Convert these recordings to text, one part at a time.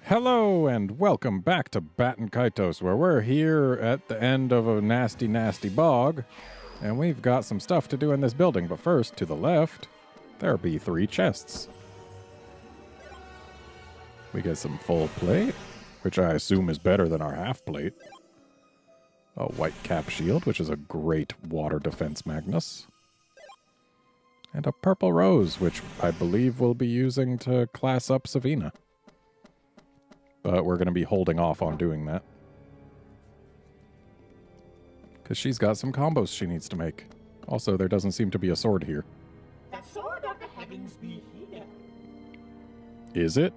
Hello and welcome back to Baten Kaitos, where we're here at the end of a nasty, nasty bog, and we've got some stuff to do in this building. But first, to the left, there be 3 chests. We get some full plate, which I assume is better than our half plate. A white cap shield, which is a great water defense Magnus. And a purple rose, which I believe we'll be using to class up Savina. But we're going to be holding off on doing that. Because she's got some combos she needs to make. Also, there doesn't seem to be a sword here. The sword of the heavens be here. Is it?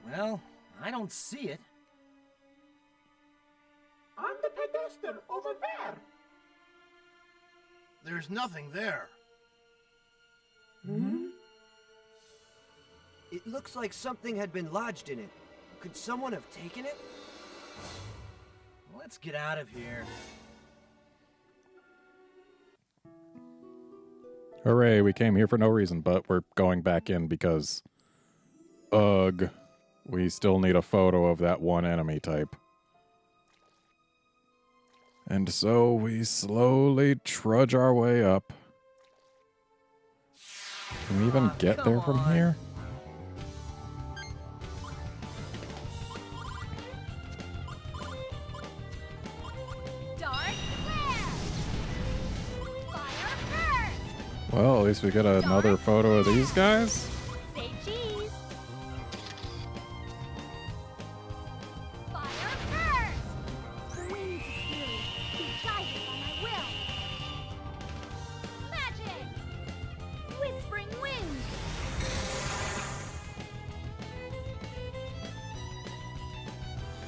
Well, I don't see it. On the pedestal over there. There's nothing there. Hmm? It looks like something had been lodged in it. Could someone have taken it? Let's get out of here. Hooray, we came here for no reason, but we're going back in because... Ugh. We still need a photo of that one enemy type. And so we slowly trudge our way up. Can we even get there from here? Well, at least we get another photo of these guys. Say cheese. Fire first. The wings of fury, be guided by my will. Magic. Whispering wind.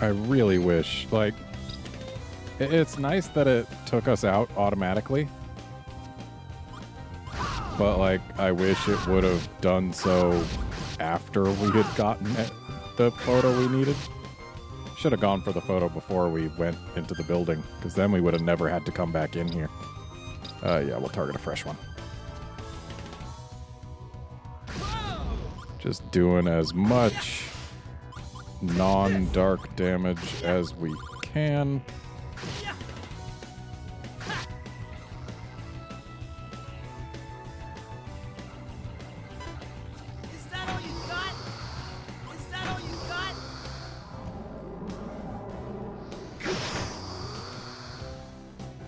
I really wish, like, it's nice that it took us out automatically. But, like, I wish it would have done so after we had gotten the photo we needed. Should have gone for the photo before we went into the building, because then we would have never had to come back in here. Yeah, we'll target a fresh one. Just doing as much non-dark damage as we can.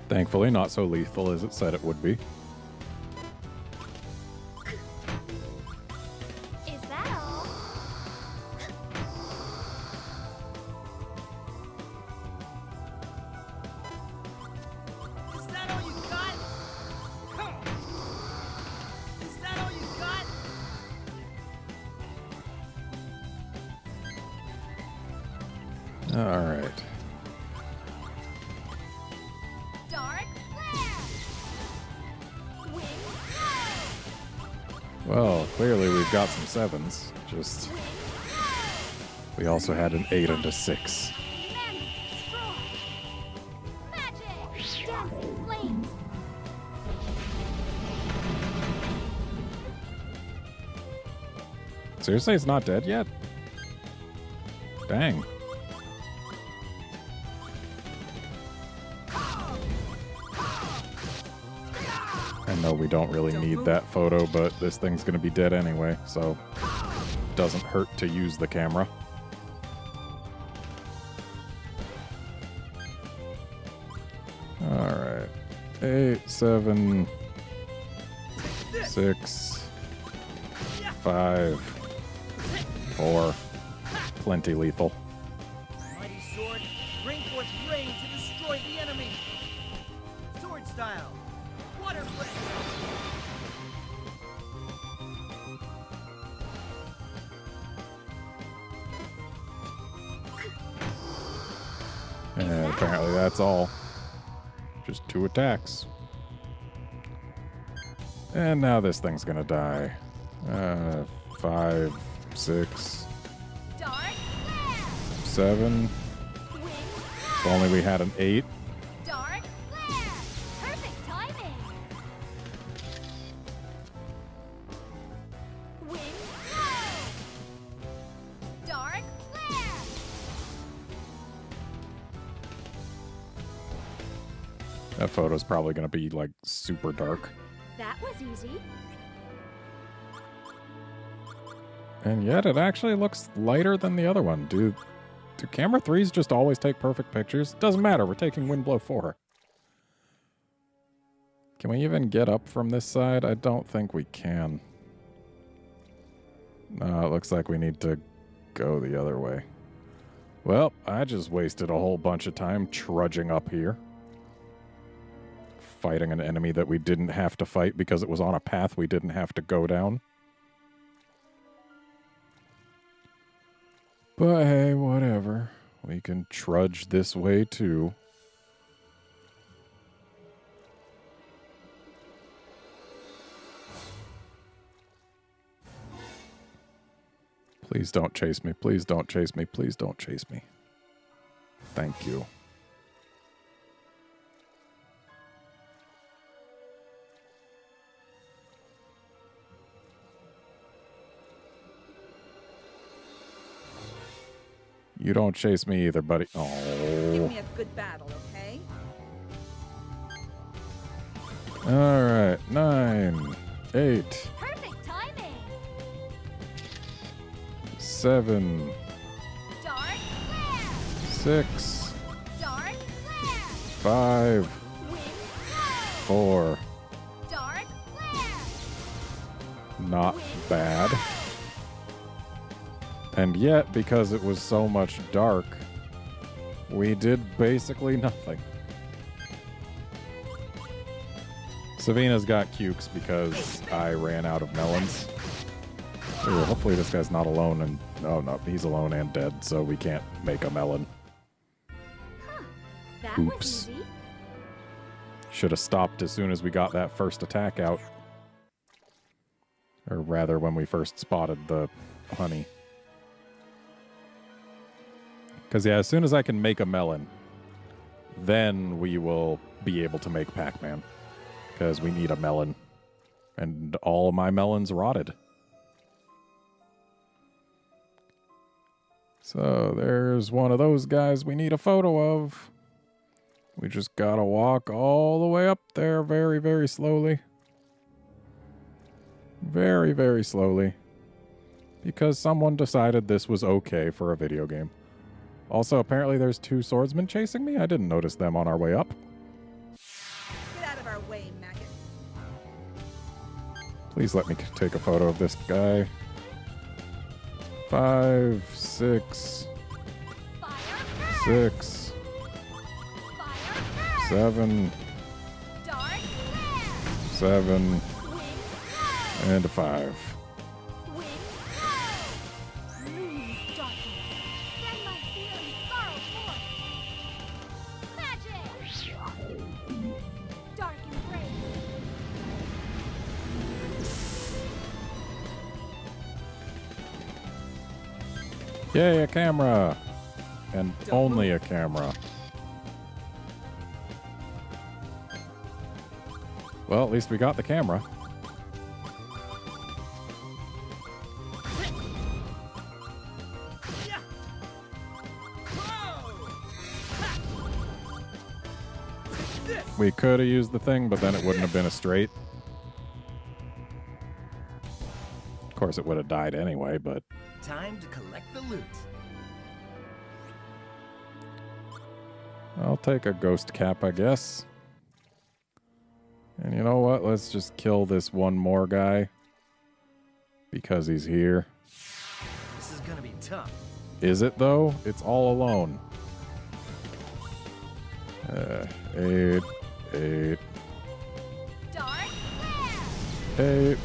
Thankfully, not so lethal as it said it would be. Is that all? Is that all you got? Is that all you got? All right. Well, clearly we've got some 7s. Just... we also had an 8 and a 6. Seriously, it's not dead yet? Dang. I know we don't really need that photo, but this thing's gonna be dead anyway, so it doesn't hurt to use the camera. Alright. 8, 7, 6, 5, 4. Plenty lethal. Mighty sword, bring forth rain to destroy the enemy. Sword style. Water breath. And apparently that's all. Just 2 attacks. And now this thing's gonna die. 5, 6, 7. If only we had an 8. Dark glare. Perfect timing. Wind blow. That photo's probably going to be, like, super dark. That was easy. And yet it actually looks lighter than the other one. Do camera 3s just always take perfect pictures? Doesn't matter, we're taking Windblow 4. Can we even get up from this side? I don't think we can. No, it looks like we need to go the other way. Well, I just wasted a whole bunch of time trudging up here. Fighting an enemy that we didn't have to fight because it was on a path we didn't have to go down. But hey, whatever. We can trudge this way too. Please don't chase me. Please don't chase me. Please don't chase me. Thank you. You don't chase me either, buddy. Give Oh. me a good battle, okay? All right. 9, 8, Perfect timing. 7, Dark flare. 6, Dark flare. 5, Wind 4. Dark flare. Not bad. And yet, because it was so much dark, we did basically nothing. Savina's got cukes because I ran out of melons. Ooh, hopefully this guy's not alone and... Oh no, he's alone and dead, so we can't make a melon. That Oops. was easy. Should have stopped as soon as we got that first attack out. Or rather, when we first spotted the honey. Because, yeah, as soon as I can make a melon, then we will be able to make Pac-Man. Because we need a melon. And all of my melons rotted. So, there's one of those guys we need a photo of. We just gotta walk all the way up there very, very slowly. Very, very slowly. Because someone decided this was okay for a video game. Also, apparently there's 2 swordsmen chasing me. I didn't notice them on our way up. Get out of our way, maggot. Please let me take a photo of this guy. 5, 6, Fire first. 6, Fire first. 7, Dark flare. 7, Wind blow. and a 5. Wind blow. Move, darkness. Send my fear and sorrow forth. Magic. Dark embrace. Yay, a camera! And only a camera. Well, at least we got the camera. Yeah. Whoa! Ha! This. We could have used the thing, but then it wouldn't have been a straight. Of course, it would have died anyway, but... Time to collect the loot. I'll take a ghost cap, I guess. And you know what? Let's just kill this one more guy. Because he's here. This is gonna be tough. Is it, though? It's all alone. 8, 8, Dark flare. 8,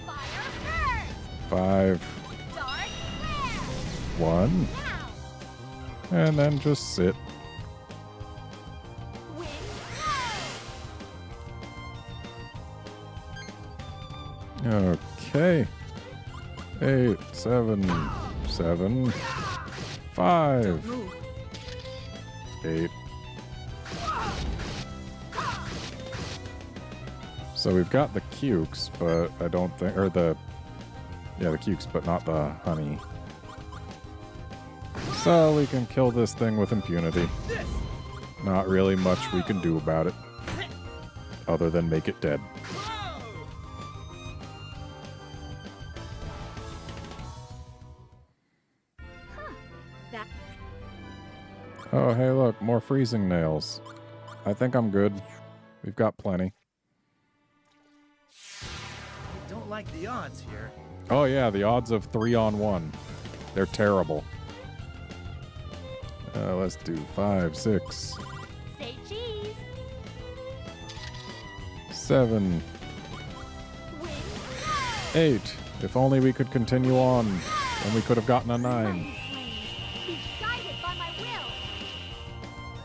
Fire first. 5, Dark flare. 1. Now. And then just sit. Wind blow. Okay. 8, 7, 7, 5, Move. 8. So we've got the cukes, but I don't think, or the cukes, but not the honey. So we can kill this thing with impunity. Not really much we can do about it. other than make it dead. That Oh, hey, look, more freezing nails. I think I'm good. We've got plenty. I don't like the odds here. Oh, yeah, the odds of 3-on-1. They're terrible. Let's do 5, 6, say cheese. 7, Win. 8. If only we could continue on, then we could have gotten a 9. Flames. Be guided by my will.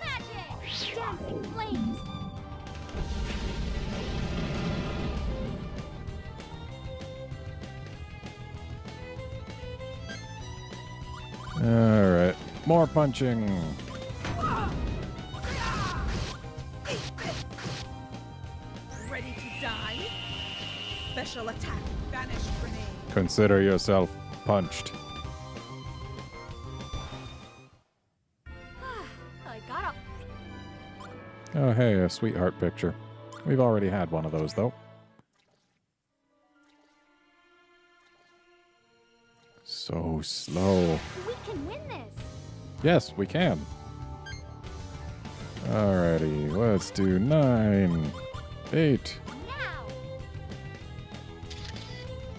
Magic. Dancing flames. Alright, more punching. Ready to die? Special attack. Vanish grenade. Consider yourself punched. I got a Oh, hey, a sweetheart picture. We've already had one of those, though. So slow. We can win this. Yes, we can. Alrighty, let's do 9, 8, Now.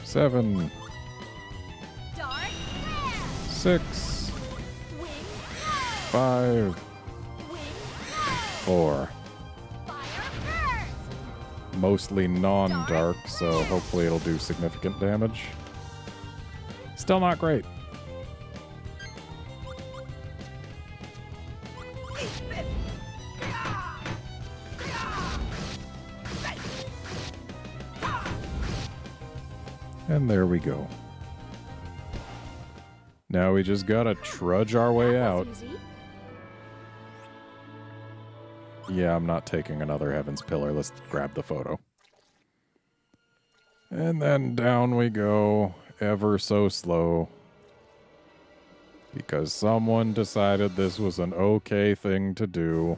7, Dark flare. 6, Wing. 5, Wing. 4. Fire first. Mostly non-dark, so hopefully it'll do significant damage. Still not great. And there we go. Now we just gotta trudge our way That out. was easy. Yeah, I'm not taking another Heaven's Pillar. Let's grab the photo. And then down we go, ever so slow. Because someone decided this was an okay thing to do.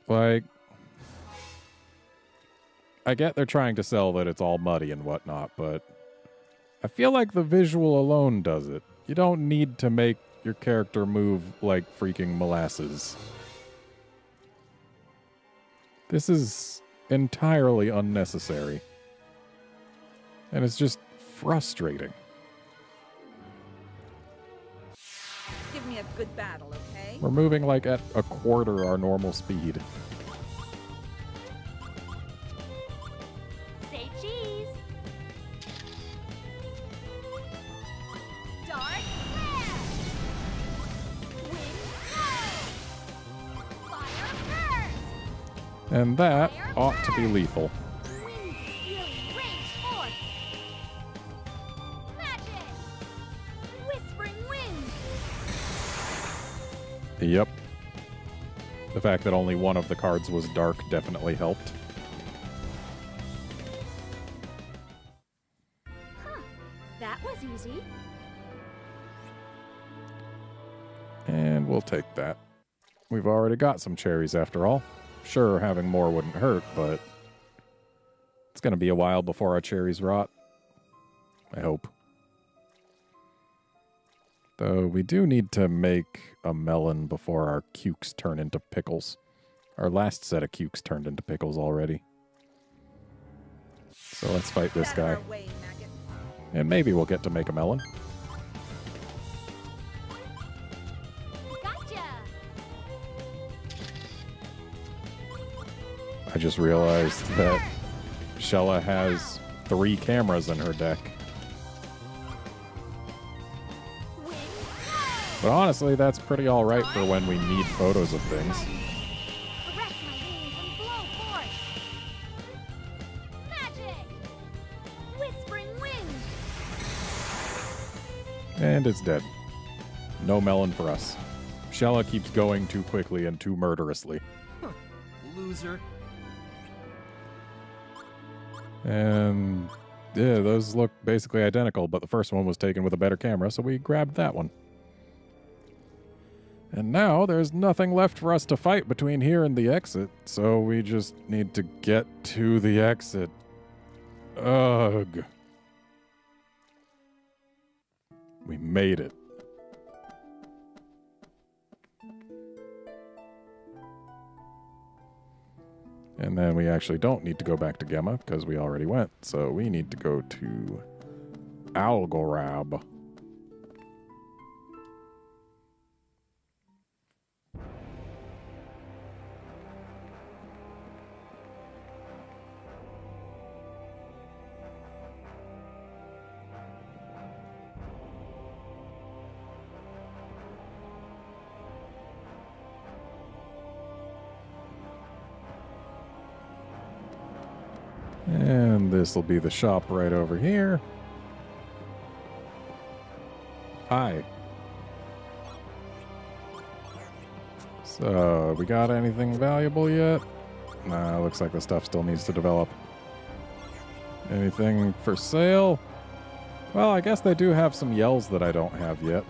Like, I get they're trying to sell that it's all muddy and whatnot, but I feel like the visual alone does it. You don't need to make your character move like freaking molasses. This is entirely unnecessary. And it's just frustrating. Give me a good battle, okay? We're moving like at a quarter our normal speed. Say cheese. Dark flare. Wing. Fire first. And that ought to be lethal. Wind stealing range forth. Magic. Whispering wind. Yep. The fact that only one of the cards was dark definitely helped. Huh. That was easy. And we'll take that. We've already got some cherries after all. Sure, having more wouldn't hurt, but it's going to be a while before our cherries rot. I hope. Though we do need to make a melon before our cukes turn into pickles. Our last set of cukes turned into pickles already. So let's fight this Get out guy. of our way, maggot. And maybe we'll get to make a melon. Gotcha. I just realized that Shella has 3 cameras in her deck. Wing. But honestly, that's pretty alright for when we need photos of things. Caress my wings and blow forth. Magic. Whispering wind. And it's dead. No melon for us. Shella keeps going too quickly and too murderously. Loser. And yeah, those look basically identical, but the first one was taken with a better camera, so we grabbed that one. And now there's nothing left for us to fight between here and the exit, so we just need to get to the exit. Ugh. We made it. And then we actually don't need to go back to Gemma because we already went. So we need to go to Algorab. And this will be the shop right over here. Hi. So, we got anything valuable yet? Nah, looks like the stuff still needs to develop. Anything for sale? Well, I guess they do have some yells that I don't have yet.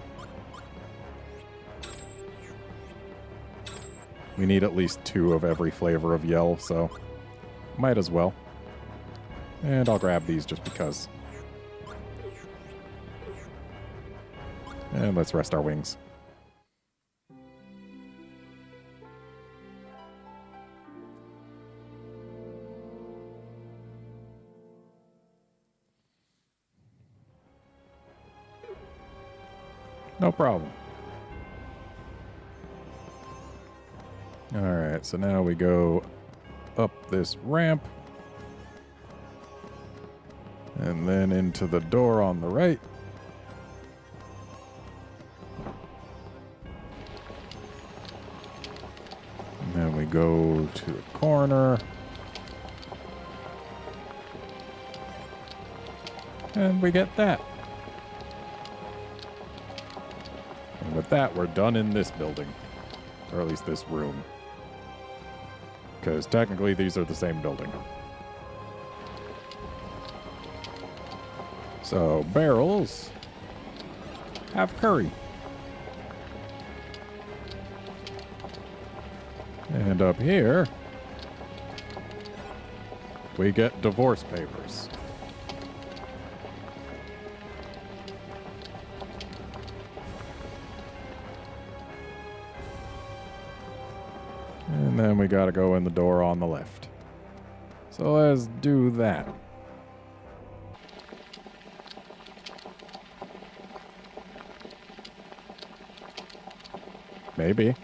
We need at least 2 of every flavor of yell, so might as well. And I'll grab these just because. And let's rest our wings. No problem. Alright, so now we go up this ramp. And then into the door on the right. And then we go to the corner. And we get that. And with that, we're done in this building. Or at least this room. Because technically these are the same building. So, barrels have curry. And up here, we get divorce papers. And then we gotta go in the door on the left. So let's do that. Maybe.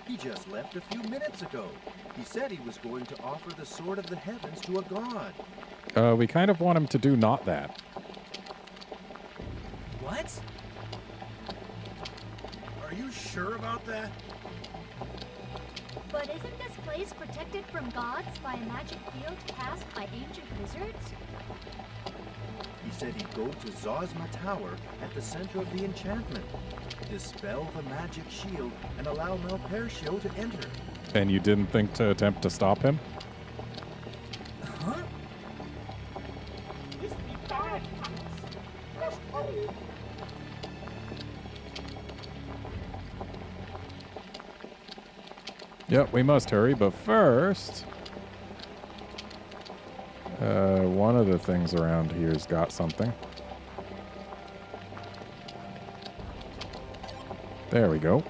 He just left a few minutes ago. He said he was going to offer the Sword of the Heavens to a god. We kind of want him to do not that. What? Are you sure about that? But isn't this place protected from gods by a magic field cast by ancient wizards? He said he'd go to Zosma Tower at the center of the enchantment, dispel the magic shield, and allow Malpercio to enter. And you didn't think to attempt to stop him? Huh? This be bad, Thomas. Just hurry. Yep, we must hurry, but first... one of the things around here's got something. There we go.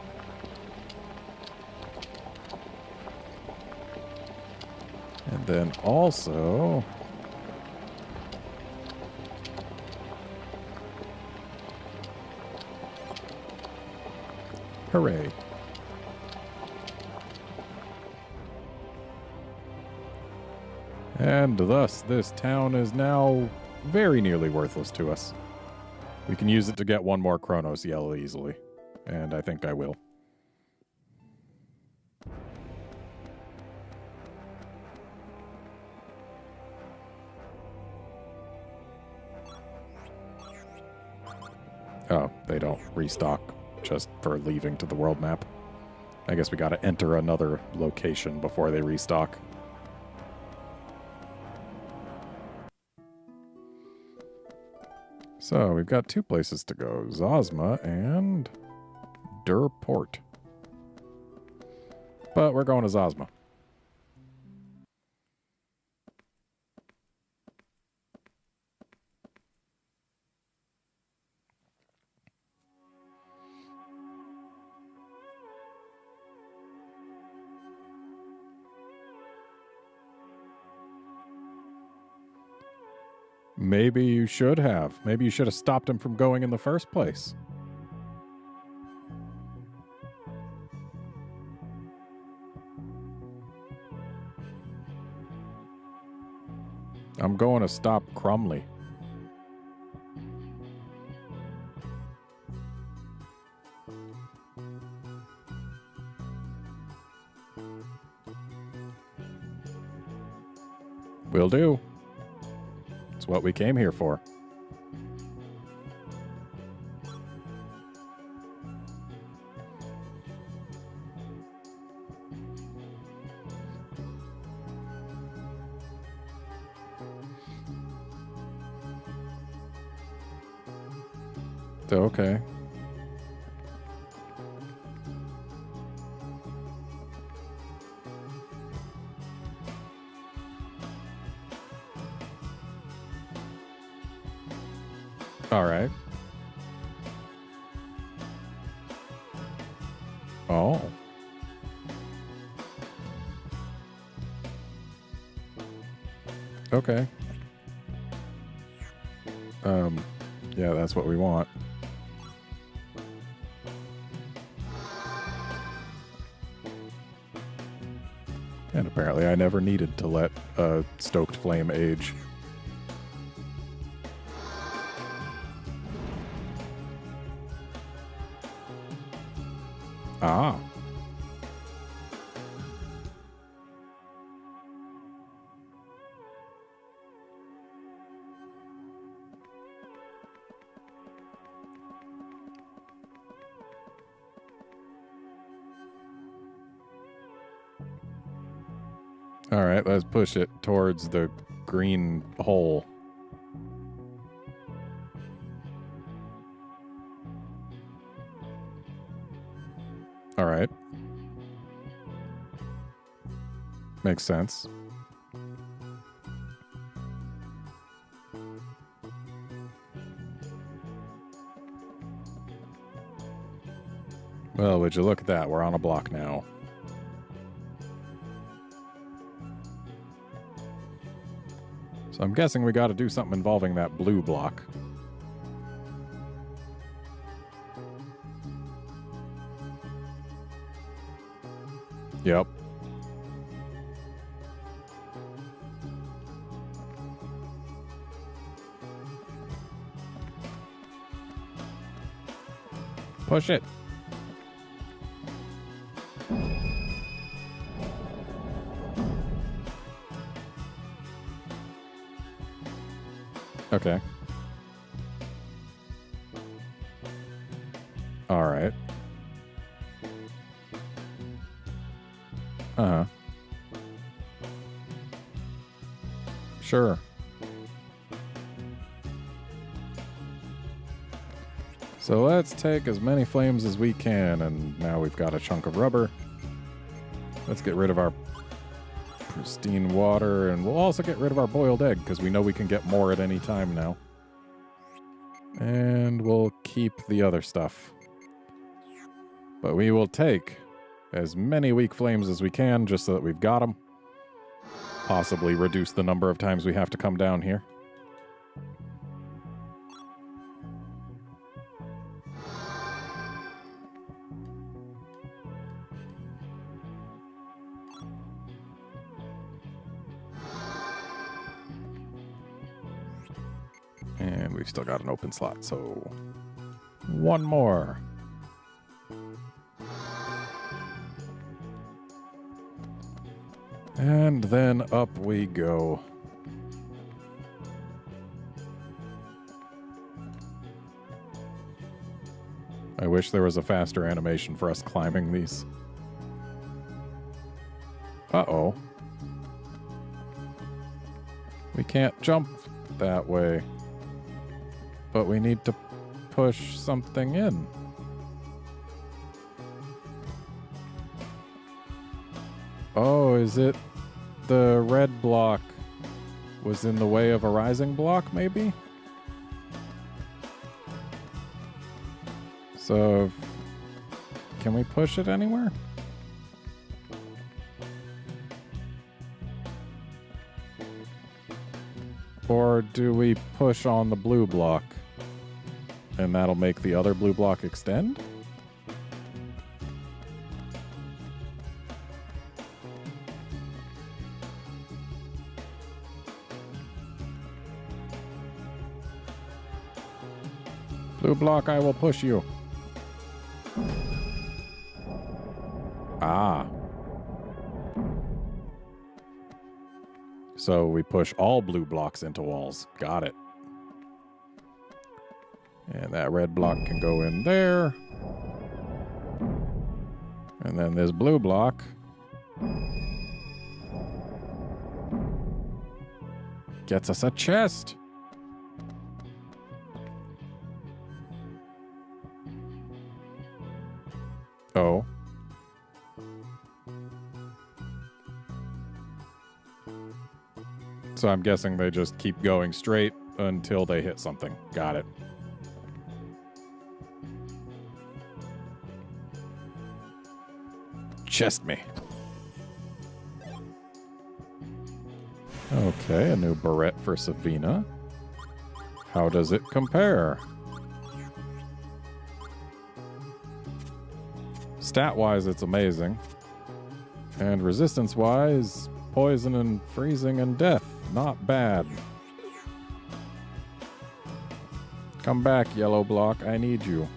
And then also... Hooray. And thus, this town is now very nearly worthless to us. We can use it to get one more Chronos yell easily. And I think I will. Oh, they don't restock just for leaving to the world map. I guess we gotta enter another location before they restock. So we've got 2 places to go. Zosma and Durport. But we're going to Zosma. Maybe you should have. Maybe you should have stopped him from going in the first place. I'm going to stop Crumley. Will do. It's what we came here for. Okay. All right. Oh. Okay. Yeah, that's what we want. And apparently I never needed to let a stoked flame age. Ah. All right, let's push it towards the green hole. All right. Makes sense. Well, would you look at that? We're on a block now. So I'm guessing we got to do something involving that blue block. Yep. Push it. Okay. All right. Uh-huh. Sure. So let's take as many flames as we can, and now we've got a chunk of rubber. Let's get rid of our pristine water, and we'll also get rid of our boiled egg, because we know we can get more at any time now. And we'll keep the other stuff. But we will take as many weak flames as we can, just so that we've got them. Possibly reduce the number of times we have to come down here. And we've still got an open slot, so one more. And then up we go. I wish there was a faster animation for us climbing these. Uh-oh. We can't jump that way. But we need to push something in. Oh, is it the red block was in the way of a rising block, maybe? So, can we push it anywhere? Or do we push on the blue block? And that'll make the other blue block extend? Blue block, I will push you. Ah. So we push all blue blocks into walls. Got it. And that red block can go in there. And then this blue block gets us a chest. Oh. So I'm guessing they just keep going straight until they hit something. Got it. Chest me. Okay, a new beret for Savina. How does it compare? Stat-wise, it's amazing. And resistance-wise, poison and freezing and death. Not bad. Come back, yellow block. I need you.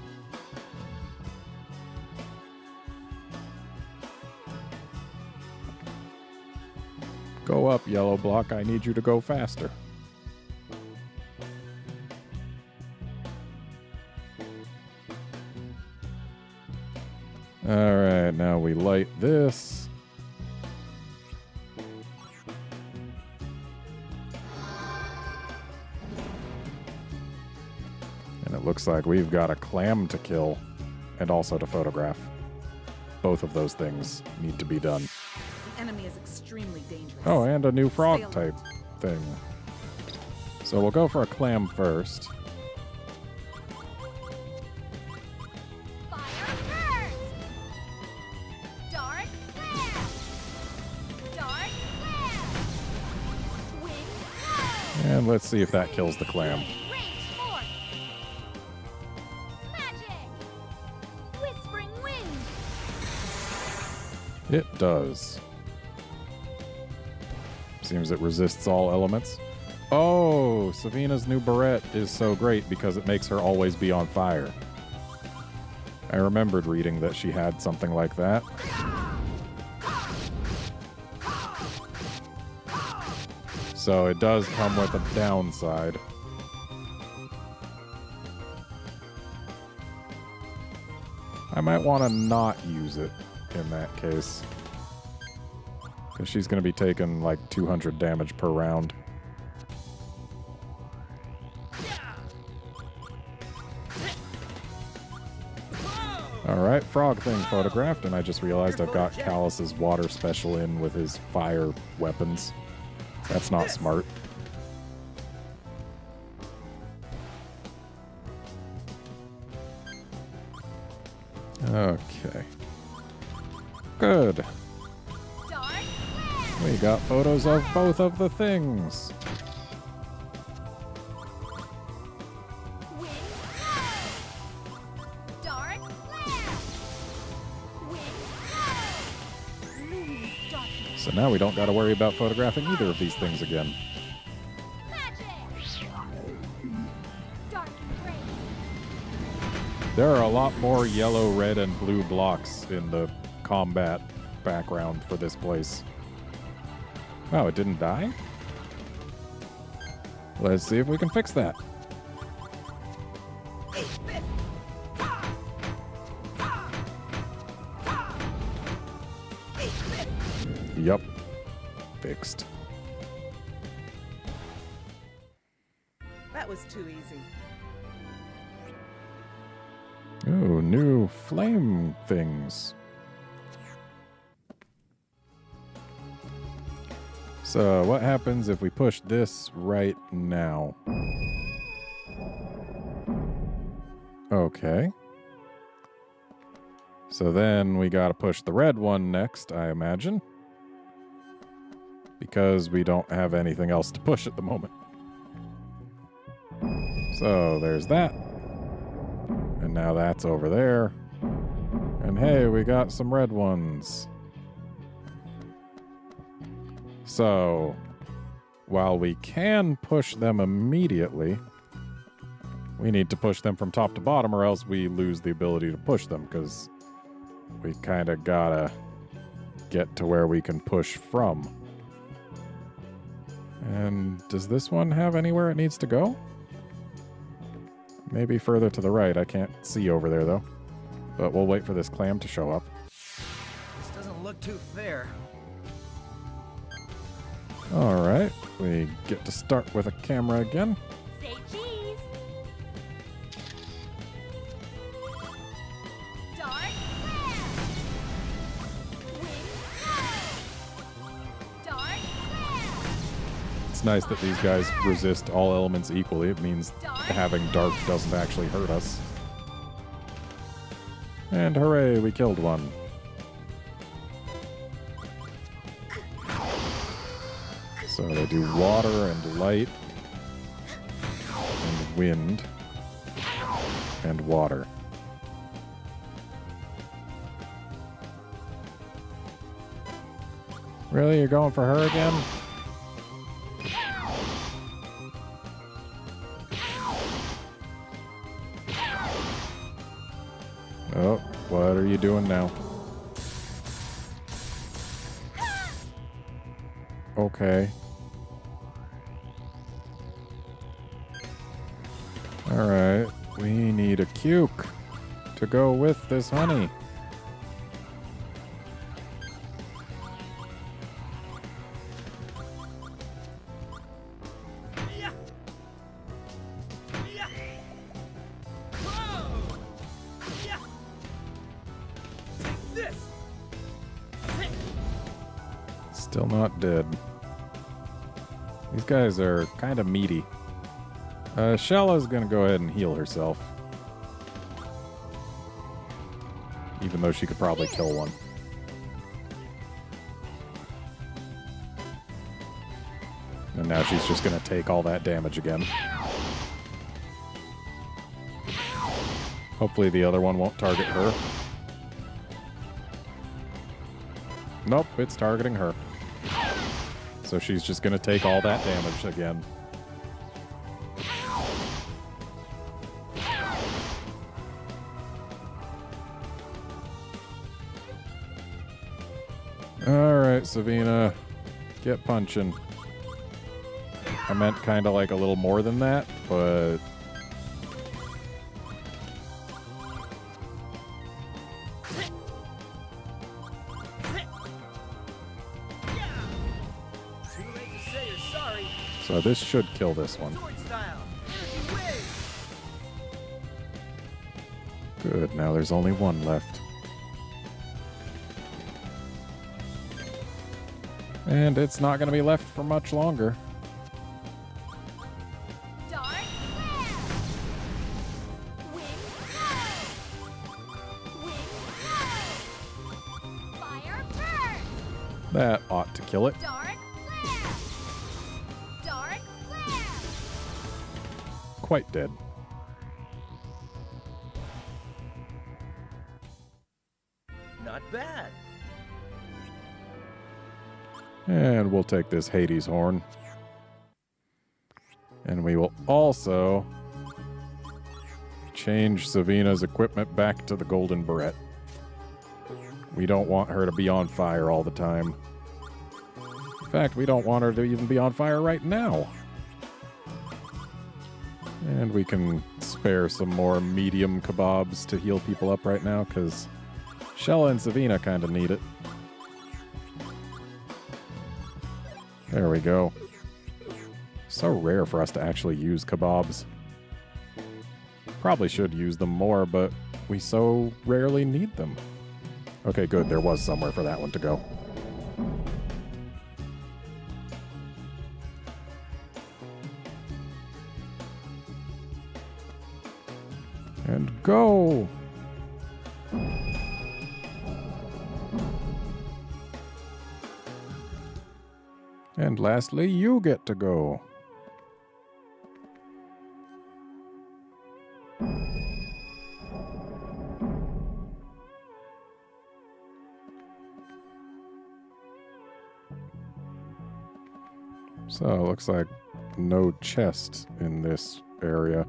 Go up, yellow block. I need you to go faster. Alright, now we light this. And it looks like we've got a clam to kill and also to photograph. Both of those things need to be done. The enemy is extremely dangerous. Oh, and a new Stay frog alert. type thing. So we'll go for a clam first. Fire first! Dark clam! Dark clam! Wind blow! And let's see if that kills the clam. Range force! Magic! Whispering wind! It does. Seems it resists all elements. Oh, Savina's new beret is so great because it makes her always be on fire. I remembered reading that she had something like that. So it does come with a downside. I might want to not use it in that case. Because she's going to be taking like 200 damage per round. Alright, frog thing photographed, and I just realized I've got Callus's water special in with his fire weapons. That's not smart. Okay. Good. Dark clam! We got photos of both of the things. Wind blow! Dark clam! Wind blow! Luminous darkness! So now we don't gotta worry about photographing either of these things again. Magic! Dark embrace! There are a lot more yellow, red, and blue blocks in the combat background for this place. Oh, it didn't die? Let's see if we can fix that. Yup. Fixed. That was too easy. Ooh, new flame things. So, what happens if we push this right now? Okay. So then we gotta push the red one next, I imagine. Because we don't have anything else to push at the moment. So, there's that. And now that's over there. And hey, we got some red ones. So, while we can push them immediately, we need to push them from top to bottom or else we lose the ability to push them, because we kind of gotta get to where we can push from. And does this one have anywhere it needs to go? Maybe further to the right. I can't see over there, though. But we'll wait for this clam to show up. This doesn't look too fair. Alright, we get to start with a camera again. Say cheese. Dark flare. Wind blow. Dark flare. It's nice that these guys resist all elements equally. It means having dark doesn't actually hurt us. And hooray, we killed one. So they do water and light and wind and water. Really? You're going for her again? Oh, what are you doing now? Okay. Alright, we need a cuke to go with this honey. Yeah. Yeah. Whoa. Yeah. Take this. Take. Still not dead. These guys are kind of meaty. Shella's gonna go ahead and heal herself. Even though she could probably kill one. And now she's just gonna take all that damage again. Hopefully the other one won't target her. Nope, it's targeting her. So she's just gonna take all that damage again. Alright, Savina. Get punching. I meant kind of like a little more than that, but... Too late to say you're sorry. So this should kill this one. Sword style. You win. Good, now there's only one left. And it's not going to be left for much longer. Dark flare. Wind blow. Wind blow. Fire burst. That ought to kill it. Dark flare. Dark flare. Quite dead. Not bad. And we'll take this Hades horn. And we will also change Savina's equipment back to the golden beret. We don't want her to be on fire all the time. In fact, we don't want her to even be on fire right now. And we can spare some more medium kebabs to heal people up right now, because Shella and Savina kind of need it. There we go. So rare for us to actually use kebabs. Probably should use them more, but we so rarely need them. Okay, good. There was somewhere for that one to go. And go! And lastly, you get to go. So, it looks like no chest in this area.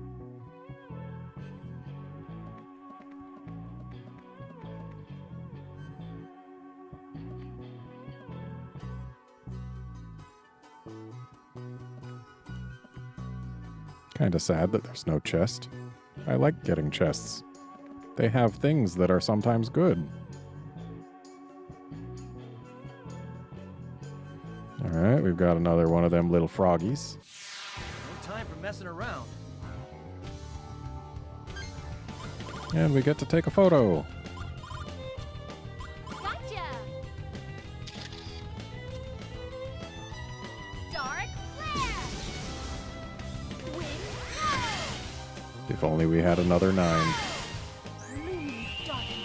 Kinda sad that there's no chest. I like getting chests. They have things that are sometimes good. Alright, we've got another one of them little froggies. No time for messing around. And we get to take a photo. Gotcha! Dark flare! Wind blow! If only we had another 9. Luminous darkness!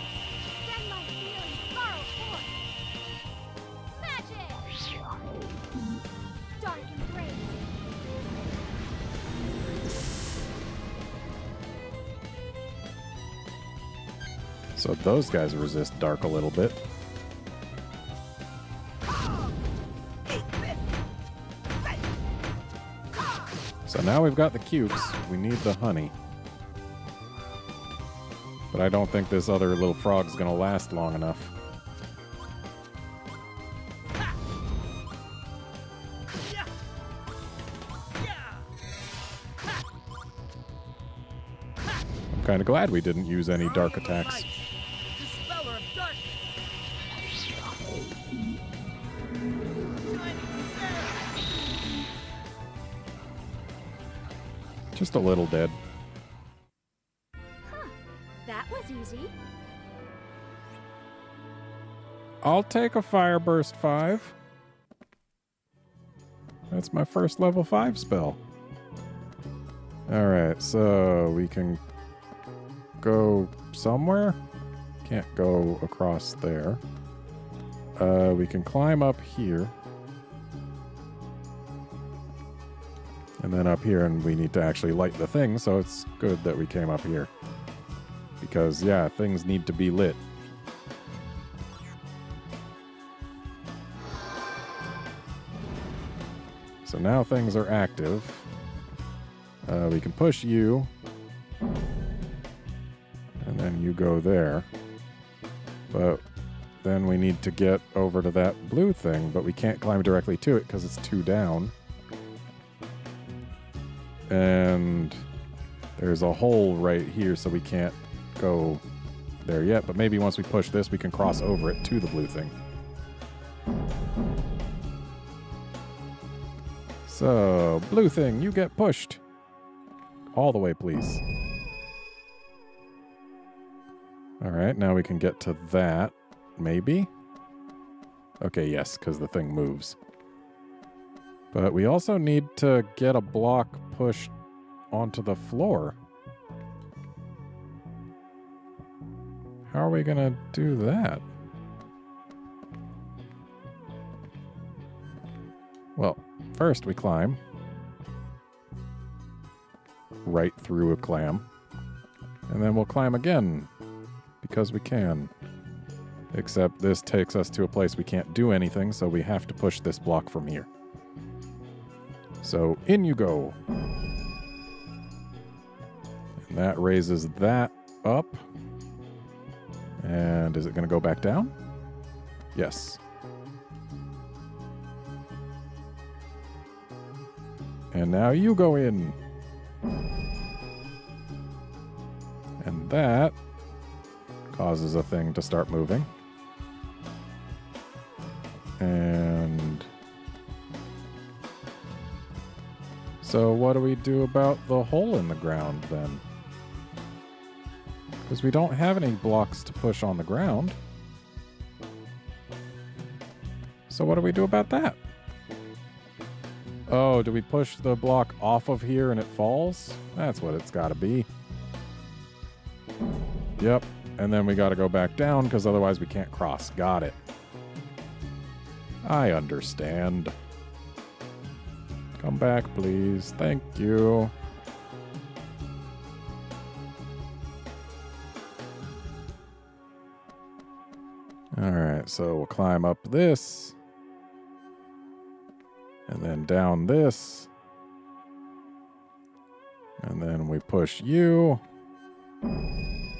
Send my feelings far forth! Magic! Dark embrace! So those guys resist dark a little bit. So now we've got the cubes. We need the honey. But I don't think this other little frog's gonna last long enough. Yeah. Yeah. I'm kind of glad we didn't use any dark attacks. Dispeller of darkness. Shining Sarah. Just a little dead. That was easy. I'll take a Fire Burst 5. That's my first level 5 spell. Alright, so we can go somewhere. Can't go across there. We can climb up here. And then up here, and we need to actually light the thing, so it's good that we came up here. Because, yeah, things need to be lit. So now things are active. We can push you. And then you go there. But then we need to get over to that blue thing, but we can't climb directly to it because it's 2 down. And there's a hole right here, so we can't go there yet. But maybe once we push this, we can cross over it to the blue thing. So, blue thing, you get pushed. All the way, please. Alright, now we can get to that. Maybe? Okay, yes, because the thing moves. But we also need to get a block pushed onto the floor. How are we gonna do that? Well, first we climb. Right through a clam. And then we'll climb again. Because we can. Except this takes us to a place we can't do anything, so we have to push this block from here. So, in you go. And that raises that up. And is it going to go back down? Yes. And now you go in. And that causes a thing to start moving. And so what do we do about the hole in the ground then? Because we don't have any blocks to push on the ground. So what do we do about that? Oh, do we push the block off of here and it falls? That's what it's got to be. Yep. And then we got to go back down because otherwise we can't cross. Got it. I understand. Come back, please. Thank you. Alright, so we'll climb up this. And then down this. And then we push you. And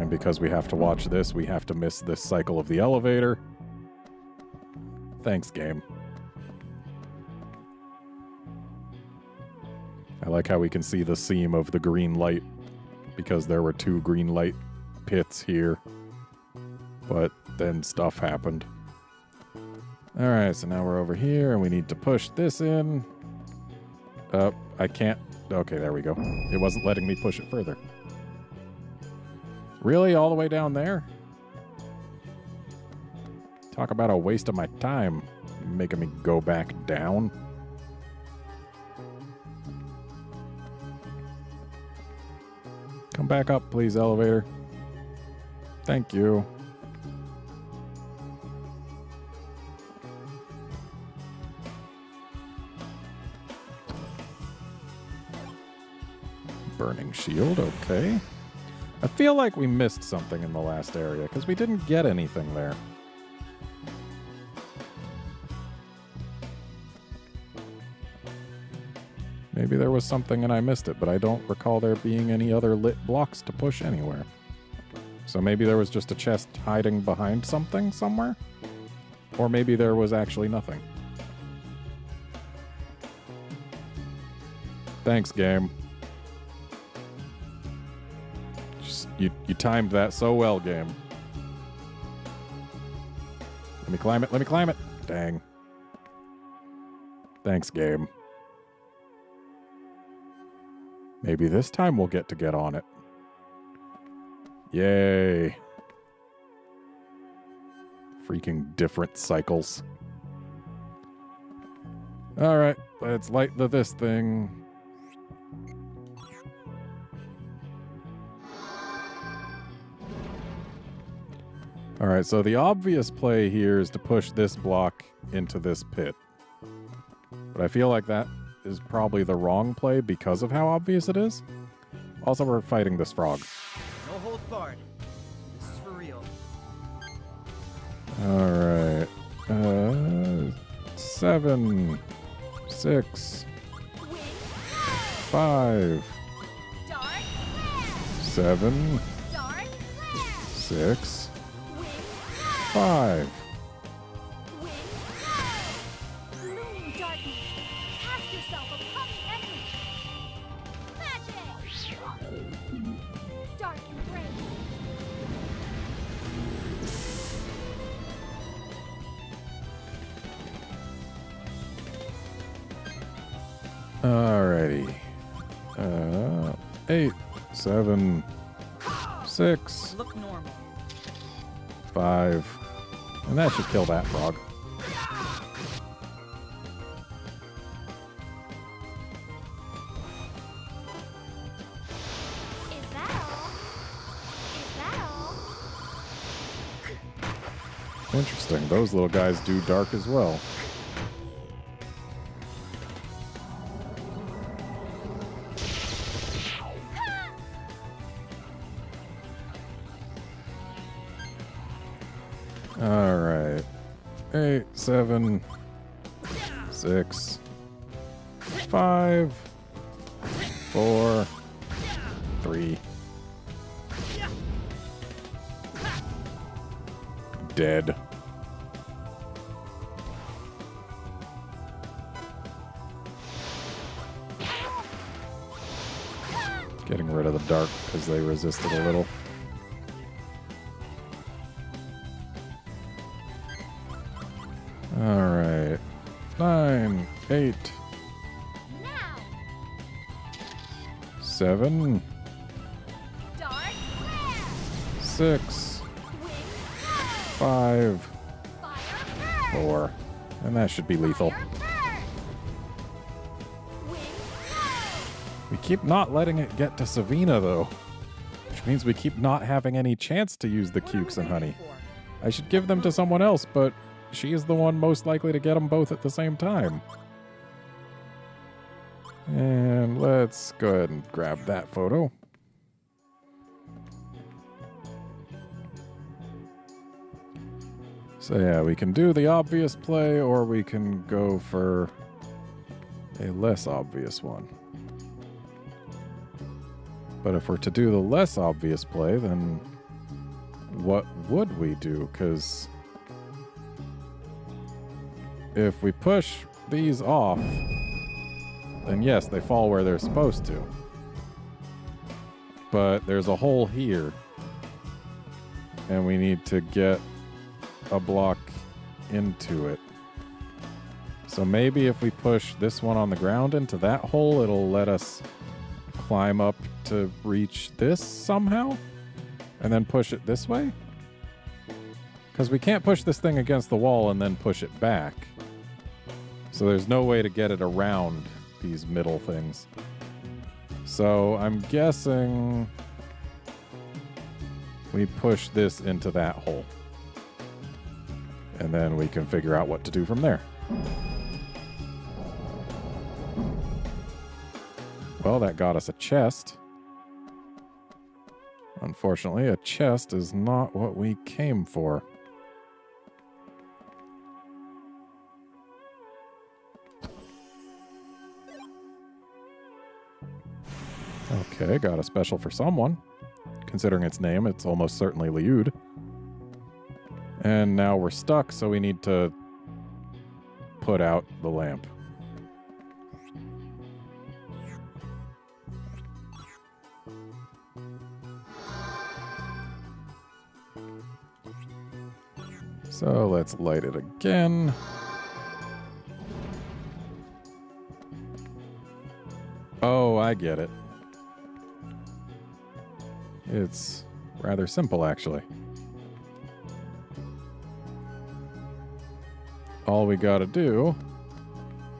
because we have to watch this, we have to miss this cycle of the elevator. Thanks, game. I like how we can see the seam of the green light because there were 2 green light pits here. But then stuff happened. Alright, so now we're over here and we need to push this in. I can't. Okay, there we go. It wasn't letting me push it further. Really? All the way down there? Talk about a waste of my time. Making me go back down. Come back up, please, elevator. Thank you. Burning shield, okay. I feel like we missed something in the last area, because we didn't get anything there. Maybe there was something and I missed it, but I don't recall there being any other lit blocks to push anywhere. So maybe there was just a chest hiding behind something somewhere? Or maybe there was actually nothing. Thanks, game. You timed that so well, game. Let me climb it, let me climb it! Dang. Thanks, game. Maybe this time we'll get on it. Yay. Freaking different cycles. Alright, let's light this thing. Alright, so the obvious play here is to push this block into this pit. But I feel like that is probably the wrong play because of how obvious it is. Also, we're fighting this frog. No holds barred. This is for real. Alright. 7, 6, 5, 7, 6, 5. Looming darkness. Cast yourself upon the enemy. Magic. Dark embrace. Alrighty. 8, 7, 6, Look normal. 5. And that should kill that frog. Is that all? Is that all? Interesting. Those little guys do dark as well. Alright. 8, 7, 6, 5, 4, 3. Dead. Getting rid of the dark because they resisted a little. Alright. 9, 8, Now. 7, 6, Wing 5, Fire first! 4. And that should be lethal. Fire first! Wing We keep not letting it get to Savina, though. Which means we keep not having any chance to use the What are we cukes and waiting honey. for? I should give them to someone else, but she is the one most likely to get them both at the same time. And let's go ahead and grab that photo. So yeah, we can do the obvious play, or we can go for a less obvious one. But if we're to do the less obvious play, then what would we do? Because if we push these off, then yes, they fall where they're supposed to. But there's a hole here, and we need to get a block into it. So maybe if we push this one on the ground into that hole, it'll let us climb up to reach this somehow, and then push it this way? Because we can't push this thing against the wall and then push it back. So there's no way to get it around these middle things. So I'm guessing we push this into that hole. And then we can figure out what to do from there. Well, that got us a chest. Unfortunately, a chest is not what we came for. Okay, got a special for someone. Considering its name, it's almost certainly Liud. And now we're stuck, so we need to put out the lamp. So let's light it again. Oh, I get it. It's rather simple, actually. All we gotta do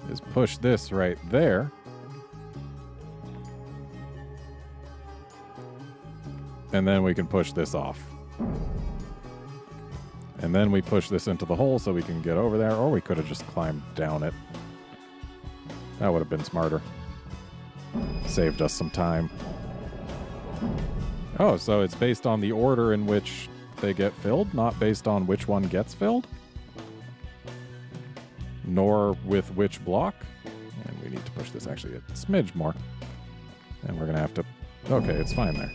is push this right there. And then we can push this off. And then we push this into the hole so we can get over there, or we could have just climbed down it. That would have been smarter. Saved us some time. Oh, so it's based on the order in which they get filled, not based on which one gets filled? Nor with which block? And we need to push this actually a smidge more. And we're going to have to... Okay, it's fine there.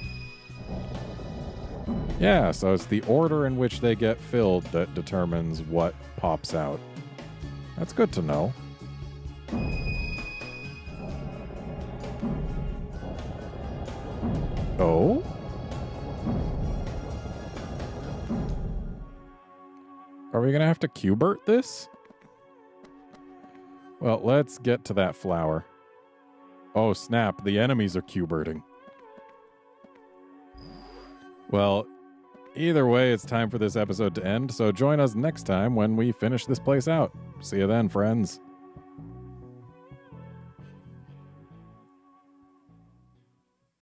Yeah, so it's the order in which they get filled that determines what pops out. That's good to know. Oh? Are we going to have to Q-bert this? Well, let's get to that flower. Oh, snap. The enemies are Q-berting. Well, either way, it's time for this episode to end, so join us next time when we finish this place out. See you then, friends.